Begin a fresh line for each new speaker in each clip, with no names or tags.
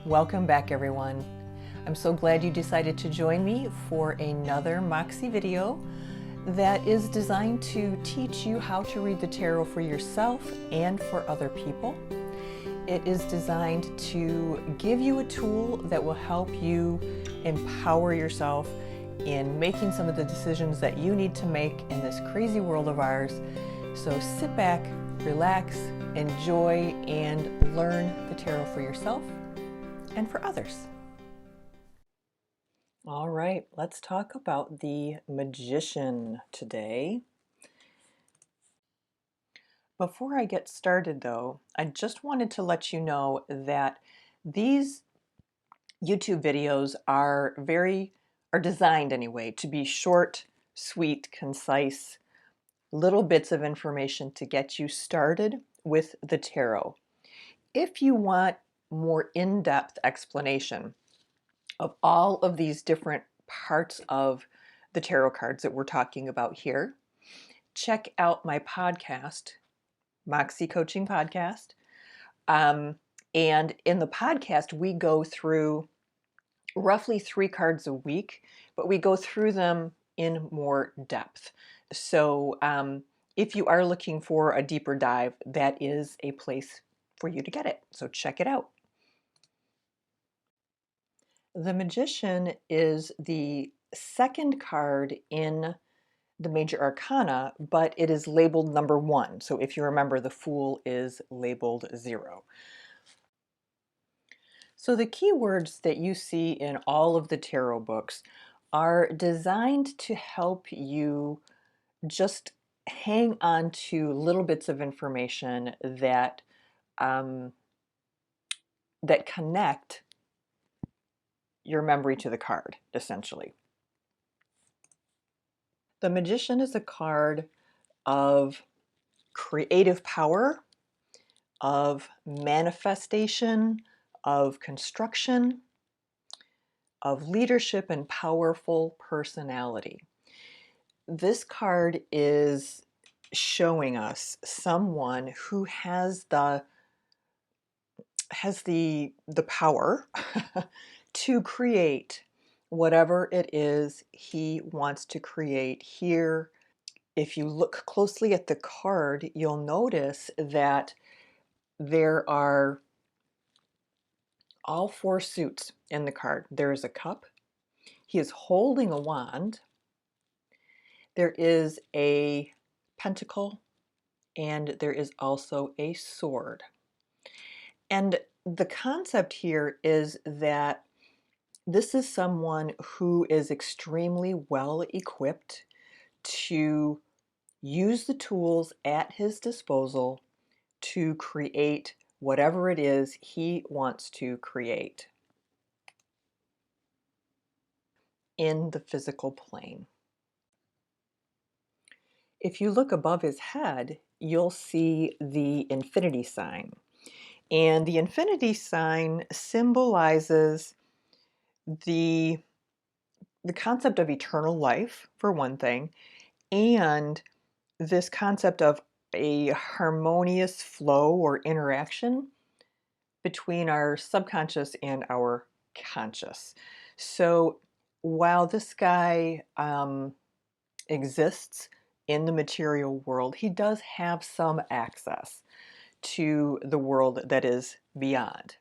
Welcome back, everyone. I'm so glad you decided to join me for another Moxxie video that is designed to teach you how to read the tarot for yourself and for other people. It is designed to give you a tool that will help you empower yourself in making some of the decisions that you need to make in this crazy world of ours. So sit back, relax, enjoy, and learn the tarot for yourself and for others. All right, let's talk about the Magician today. Before I get started though, I just wanted to let you know that these YouTube videos are designed anyway to be short, sweet, concise, little bits of information to get you started with the tarot. If you want more in-depth explanation of all of these different parts of the tarot cards that we're talking about here, check out my podcast, Moxxie Coaching Podcast. And in the podcast, we go through roughly 3 cards a week, but we go through them in more depth. So if you are looking for a deeper dive, that is a place for you to get it. So check it out. The Magician is the second card in the Major Arcana, but it is labeled number 1. So if you remember, the Fool is labeled 0. So the keywords that you see in all of the tarot books are designed to help you just hang on to little bits of information that that connect your memory to the card, essentially. The Magician is a card of creative power, of manifestation, of construction, of leadership and powerful personality. This card is showing us someone who has the power to create whatever it is he wants to create here. If you look closely at the card, you'll notice that there are all 4 suits in the card. There is a cup. He is holding a wand. There is a pentacle, and there is also a sword. And the concept here is that this is someone who is extremely well equipped to use the tools at his disposal to create whatever it is he wants to create in the physical plane. If you look above his head, you'll see the infinity sign. And the infinity sign symbolizes the concept of eternal life, for one thing, and this concept of a harmonious flow or interaction between our subconscious and our conscious. So while this guy exists in the material world, he does have some access to the world that is beyond.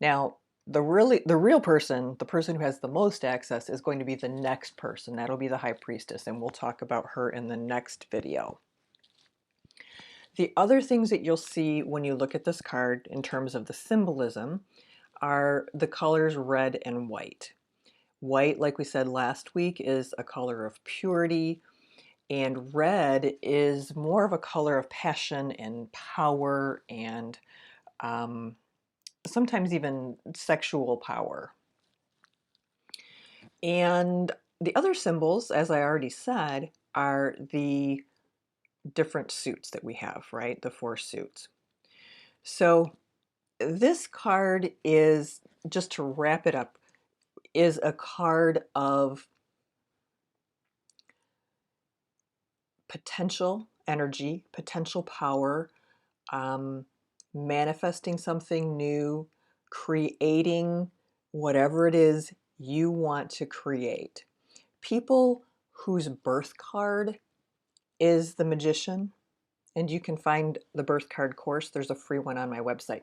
Now, the real person, the person who has the most access, is going to be the next person. That'll be the High Priestess, and we'll talk about her in the next video. The other things that you'll see when you look at this card in terms of the symbolism are the colors red and white. White, like we said last week, is a color of purity, and red is more of a color of passion and power and sometimes even sexual power. And the other symbols, as I already said, are the different suits that we have, right? The 4 suits. So this card is, just to wrap it up, is a card of potential energy, potential power, manifesting something new, creating whatever it is you want to create. People whose birth card is the magician, and you can find the birth card course, there's a free one on my website.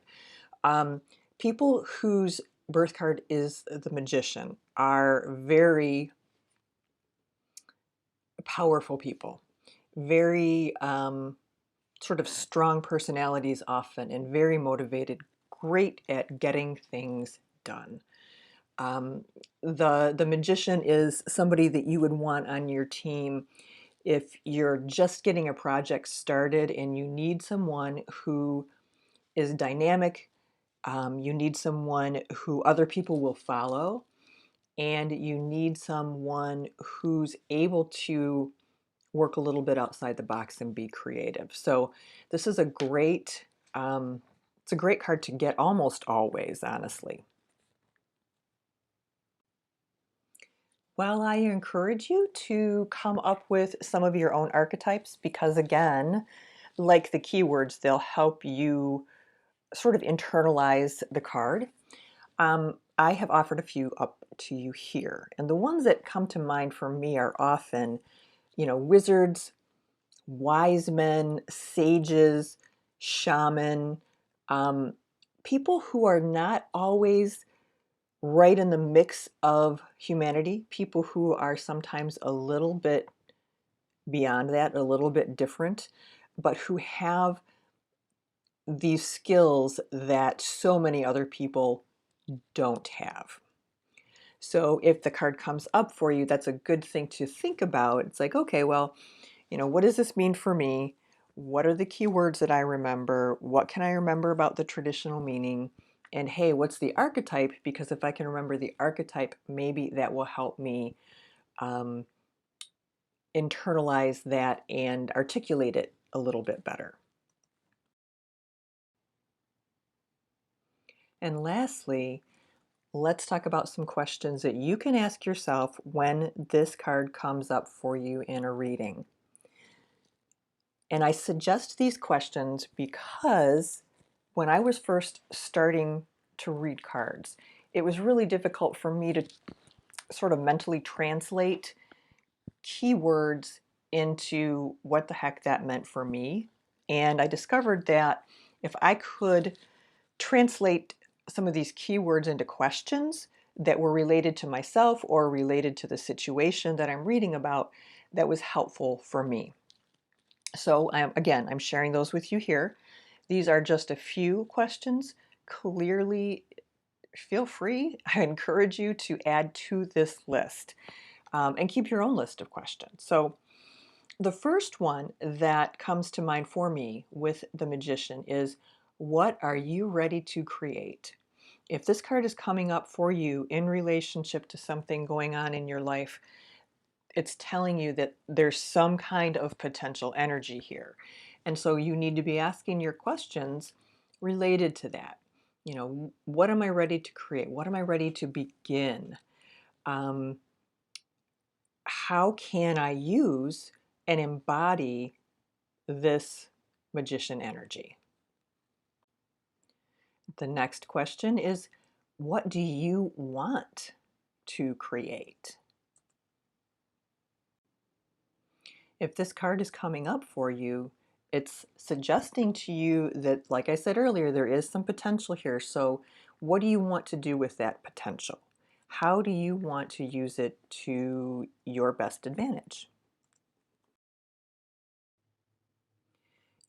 Um, People whose birth card is the magician are very powerful people, very sort of strong personalities often, and very motivated, great at getting things done. Um, the magician is somebody that you would want on your team if you're just getting a project started and you need someone who is dynamic, you need someone who other people will follow, and you need someone who's able to work a little bit outside the box and be creative. So this is a great, it's a great card to get almost always, honestly. Well, I encourage you to come up with some of your own archetypes because, again, like the keywords, they'll help you sort of internalize the card. I have offered a few up to you here, and the ones that come to mind for me are often, wizards, wise men, sages, shaman, um, people who are not always right in the mix of humanity, people who are sometimes a little bit beyond that, a little bit different, but who have these skills that so many other people don't have. So if the card comes up for you, that's a good thing to think about. It's like, okay, well, what does this mean for me? What are the key words that I remember? What can I remember about the traditional meaning? And hey, what's the archetype? Because if I can remember the archetype, maybe that will help me um, internalize that and articulate it a little bit better. And lastly, let's talk about some questions that you can ask yourself when this card comes up for you in a reading. And I suggest these questions because when I was first starting to read cards, it was really difficult for me to sort of mentally translate keywords into what the heck that meant for me. And I discovered that if I could translate some of these keywords into questions that were related to myself or related to the situation that I'm reading about, that was helpful for me. So again, I'm sharing those with you here. These are just a few questions. Clearly, feel free. I encourage you to add to this list and keep your own list of questions. So the first one that comes to mind for me with the magician is, what are you ready to create? If this card is coming up for you in relationship to something going on in your life, it's telling you that there's some kind of potential energy here. And so you need to be asking your questions related to that. What am I ready to create? What am I ready to begin? Um, how can I use and embody this magician energy? The next question is, what do you want to create? If this card is coming up for you, it's suggesting to you that, like I said earlier, there is some potential here. So what do you want to do with that potential? How do you want to use it to your best advantage?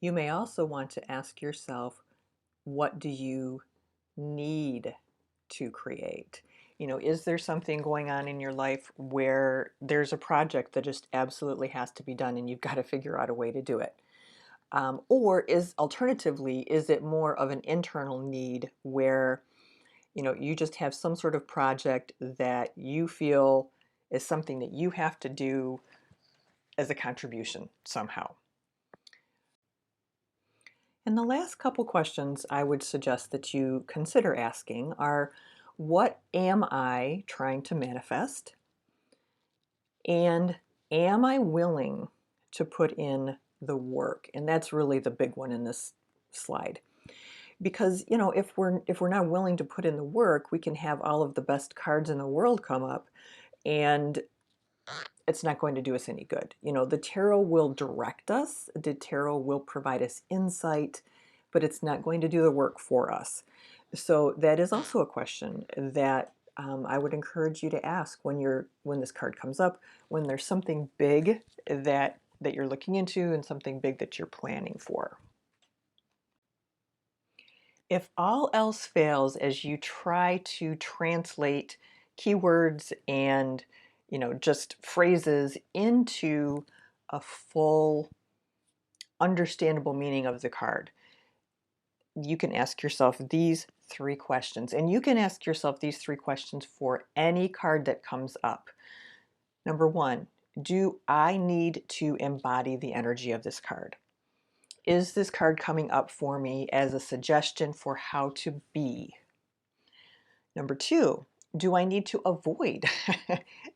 You may also want to ask yourself, what do you need to create? Is there something going on in your life where there's a project that just absolutely has to be done and you've got to figure out a way to do it? Or alternatively, is it more of an internal need where, you just have some sort of project that you feel is something that you have to do as a contribution somehow? And the last couple questions I would suggest that you consider asking are, what am I trying to manifest? And am I willing to put in the work? And that's really the big one in this slide. Because, you know, if we're not willing to put in the work, we can have all of the best cards in the world come up, and it's not going to do us any good. You know, the tarot will direct us, the tarot will provide us insight, but it's not going to do the work for us. So that is also a question that I would encourage you to ask when this card comes up, when there's something big that you're looking into and something big that you're planning for. If all else fails as you try to translate keywords and, you know, just phrases into a full understandable meaning of the card, you can ask yourself these 3 questions. And you can ask yourself these 3 questions for any card that comes up. Number 1, do I need to embody the energy of this card? Is this card coming up for me as a suggestion for how to be? Number 2, do I need to avoid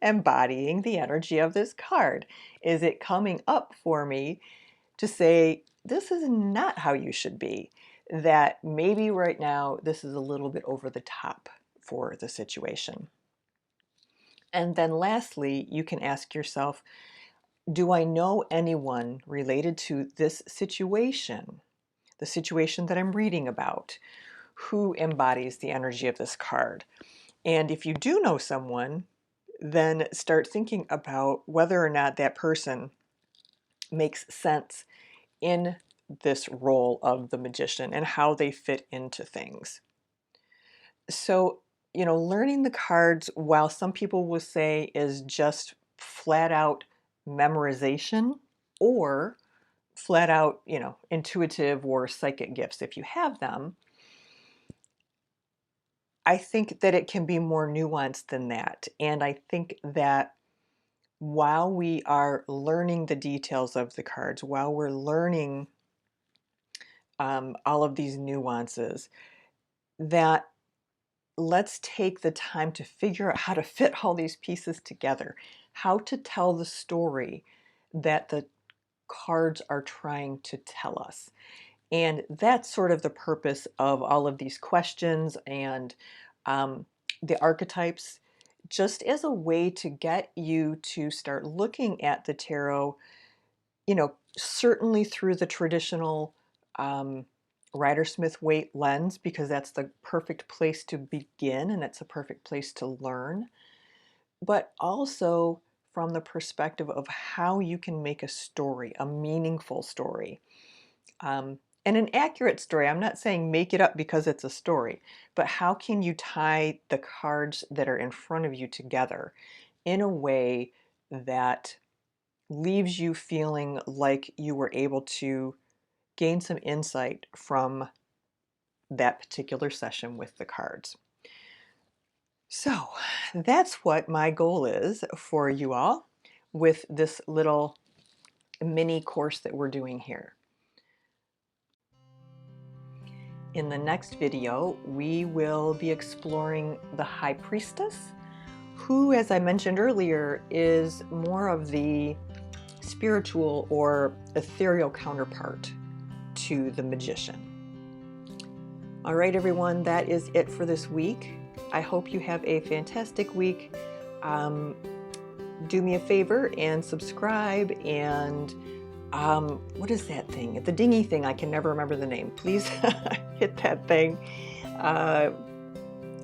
embodying the energy of this card? Is it coming up for me to say, this is not how you should be? That maybe right now this is a little bit over the top for the situation. And then lastly, you can ask yourself, do I know anyone related to this situation, the situation that I'm reading about, who embodies the energy of this card? And if you do know someone, then start thinking about whether or not that person makes sense in this role of the magician and how they fit into things. So, you know, learning the cards, while some people will say is just flat out memorization or flat out, you know, intuitive or psychic gifts if you have them, I think that it can be more nuanced than that. And I think that while we are learning the details of the cards, while we're learning all of these nuances, that let's take the time to figure out how to fit all these pieces together, how to tell the story that the cards are trying to tell us. And that's sort of the purpose of all of these questions and the archetypes, just as a way to get you to start looking at the tarot, you know, certainly through the traditional Rider-Smith-Waite lens, because that's the perfect place to begin and it's a perfect place to learn, but also from the perspective of how you can make a story, a meaningful story. And an accurate story. I'm not saying make it up because it's a story, but how can you tie the cards that are in front of you together in a way that leaves you feeling like you were able to gain some insight from that particular session with the cards. So that's what my goal is for you all with this little mini course that we're doing here. In the next video, we will be exploring the High Priestess, who, as I mentioned earlier, is more of the spiritual or ethereal counterpart to the magician. All right, everyone, that is it for this week. I hope you have a fantastic week. Do me a favor and subscribe and what is that thing? The dingy thing, I can never remember the name. Please hit that thing.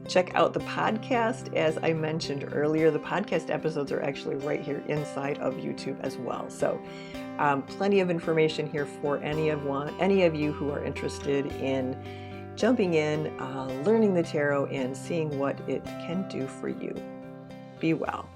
Check out the podcast. As I mentioned earlier, the podcast episodes are actually right here inside of YouTube as well. So plenty of information here for any of you who are interested in jumping in, learning the tarot, and seeing what it can do for you. Be well.